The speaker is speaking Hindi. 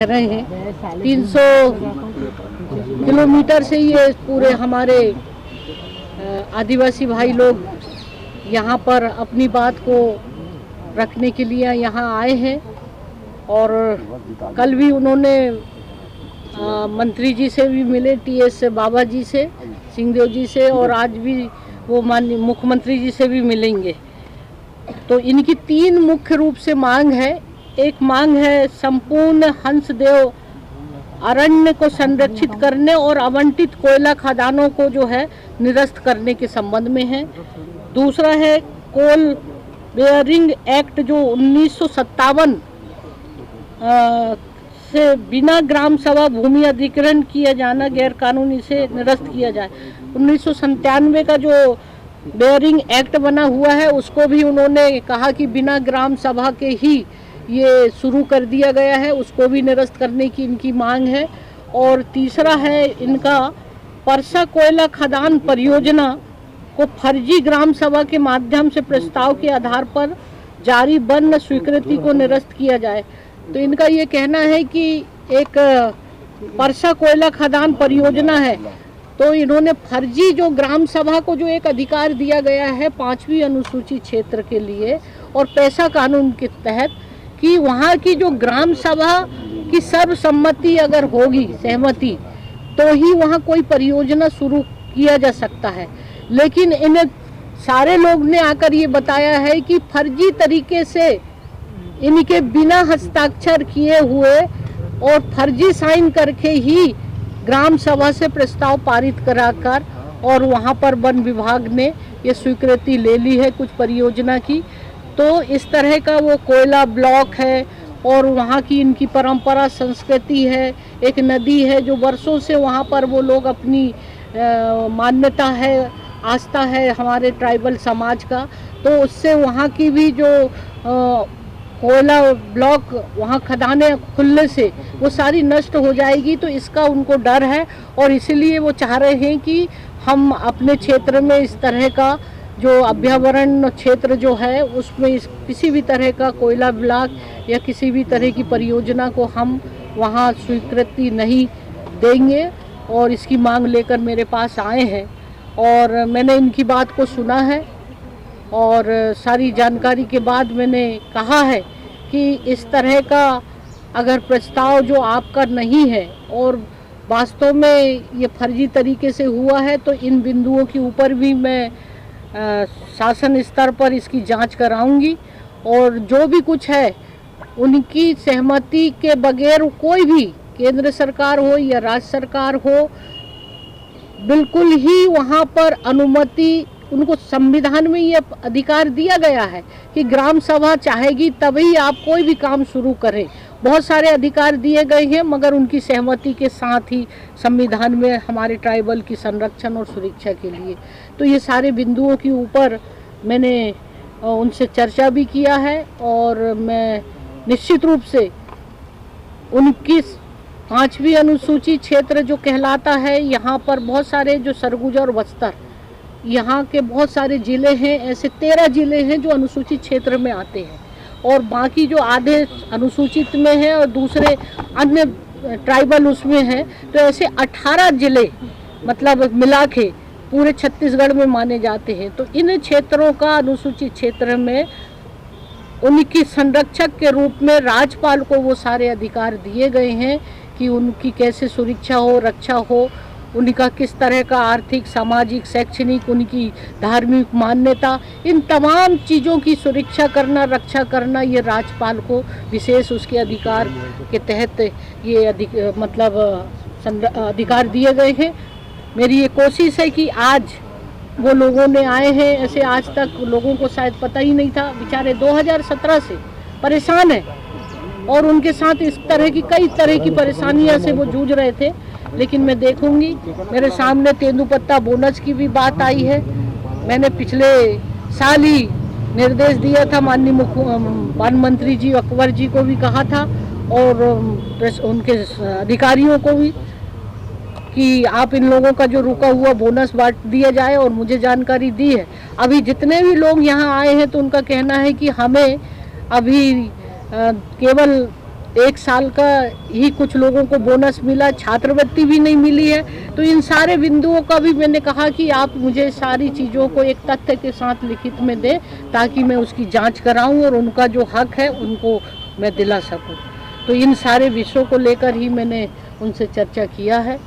रहे हैं। 300 किलोमीटर से ये पूरे हमारे आदिवासी भाई लोग यहाँ पर अपनी बात को रखने के लिए यहाँ आए हैं और कल भी उन्होंने मंत्री जी से भी मिले, टीएस बाबा जी से, सिंहदेव जी से, और आज भी वो माननीय मुख्यमंत्री जी से भी मिलेंगे। तो इनकी 3 मुख्य रूप से मांग है। एक मांग है संपूर्ण हंसदेव अरण्य को संरक्षित करने और आवंटित कोयला खदानों को जो है निरस्त करने के संबंध में है। दूसरा है कोल बेयरिंग एक्ट जो 1957 से बिना ग्राम सभा भूमि अधिग्रहण किया जाना गैर कानूनी से निरस्त किया जाए। 1997 का जो बेयरिंग एक्ट बना हुआ है उसको भी उन्होंने कहा कि बिना ग्राम सभा के ही ये शुरू कर दिया गया है, उसको भी निरस्त करने की इनकी मांग है। और तीसरा है इनका परसा कोयला खदान परियोजना को फर्जी ग्राम सभा के माध्यम से प्रस्ताव के आधार पर जारी वन स्वीकृति को निरस्त किया जाए। तो इनका ये कहना है कि एक परसा कोयला खदान परियोजना है तो इन्होंने फर्जी जो ग्राम सभा को जो एक अधिकार दिया गया है 5वीं अनुसूची क्षेत्र के लिए और पैसा कानून के तहत कि वहाँ की जो ग्राम सभा की सर्वसम्मति अगर होगी, सहमति, तो ही वहाँ कोई परियोजना शुरू किया जा सकता है। लेकिन इन्हें सारे लोग ने आकर ये बताया है कि फर्जी तरीके से इनके बिना हस्ताक्षर किए हुए और फर्जी साइन करके ही ग्राम सभा से प्रस्ताव पारित कराकर और वहाँ पर वन विभाग ने ये स्वीकृति ले ली है कुछ परियोजना की। तो इस तरह का वो कोयला ब्लॉक है और वहाँ की इनकी परंपरा संस्कृति है। एक नदी है जो वर्षों से वहाँ पर वो लोग अपनी मान्यता है, आस्था है हमारे ट्राइबल समाज का, तो उससे वहाँ की भी जो कोयला ब्लॉक वहाँ खदानें खुलने से वो सारी नष्ट हो जाएगी। तो इसका उनको डर है और इसीलिए वो चाह रहे हैं कि हम अपने क्षेत्र में इस तरह का जो अभ्यावरण क्षेत्र जो है उसमें किसी भी तरह का कोयला ब्लॉक या किसी भी तरह की परियोजना को हम वहाँ स्वीकृति नहीं देंगे। और इसकी मांग लेकर मेरे पास आए हैं और मैंने इनकी बात को सुना है और सारी जानकारी के बाद मैंने कहा है कि इस तरह का अगर प्रस्ताव जो आपका नहीं है और वास्तव में ये फर्जी तरीके से हुआ है तो इन बिंदुओं के ऊपर भी मैं शासन स्तर पर इसकी जांच कराऊंगी और जो भी कुछ है उनकी सहमति के बगैर कोई भी केंद्र सरकार हो या राज्य सरकार हो बिल्कुल ही वहाँ पर अनुमति, उनको संविधान में ये अधिकार दिया गया है कि ग्राम सभा चाहेगी तभी आप कोई भी काम शुरू करें। बहुत सारे अधिकार दिए गए हैं मगर उनकी सहमति के साथ ही संविधान में हमारे ट्राइबल की संरक्षण और सुरक्षा के लिए। तो ये सारे बिंदुओं के ऊपर मैंने उनसे चर्चा भी किया है और मैं निश्चित रूप से उनकी 5वीं अनुसूची क्षेत्र जो कहलाता है, यहाँ पर बहुत सारे जो सरगुजा और बस्तर यहाँ के बहुत सारे ज़िले हैं, ऐसे 13 ज़िले हैं जो अनुसूचित क्षेत्र में आते हैं और बाकी जो आधे अनुसूचित में हैं और दूसरे अन्य ट्राइबल उसमें हैं। तो ऐसे 18 ज़िले मतलब मिला के पूरे छत्तीसगढ़ में माने जाते हैं। तो इन क्षेत्रों का अनुसूचित क्षेत्र में उनकी संरक्षक के रूप में राज्यपाल को वो सारे अधिकार दिए गए हैं कि उनकी कैसे सुरक्षा हो, रक्षा हो, उनका किस तरह का आर्थिक, सामाजिक, शैक्षणिक, उनकी धार्मिक मान्यता, इन तमाम चीज़ों की सुरक्षा करना, रक्षा करना ये राज्यपाल को विशेष उसके अधिकार के तहत ये अधिकार दिए गए हैं। मेरी ये कोशिश है कि आज वो लोगों ने आए हैं, ऐसे आज तक लोगों को शायद पता ही नहीं था, बेचारे 2017 से परेशान हैं और उनके साथ इस तरह की कई तरह की परेशानियां से वो जूझ रहे थे। लेकिन मैं देखूंगी, मेरे सामने तेंदुपत्ता बोनस की भी बात आई है। मैंने पिछले साल ही निर्देश दिया था माननीय वन मंत्री जी अकबर जी को भी कहा था और उनके अधिकारियों को भी कि आप इन लोगों का जो रुका हुआ बोनस बांट दिया जाए और मुझे जानकारी दी है। अभी जितने भी लोग यहाँ आए हैं तो उनका कहना है कि हमें अभी केवल 1 साल का ही कुछ लोगों को बोनस मिला, छात्रवृत्ति भी नहीं मिली है। तो इन सारे बिंदुओं का भी मैंने कहा कि आप मुझे सारी चीज़ों को एक तथ्य के साथ लिखित में दें ताकि मैं उसकी जांच कराऊं और उनका जो हक है उनको मैं दिला सकूं। तो इन सारे विषयों को लेकर ही मैंने उनसे चर्चा किया है।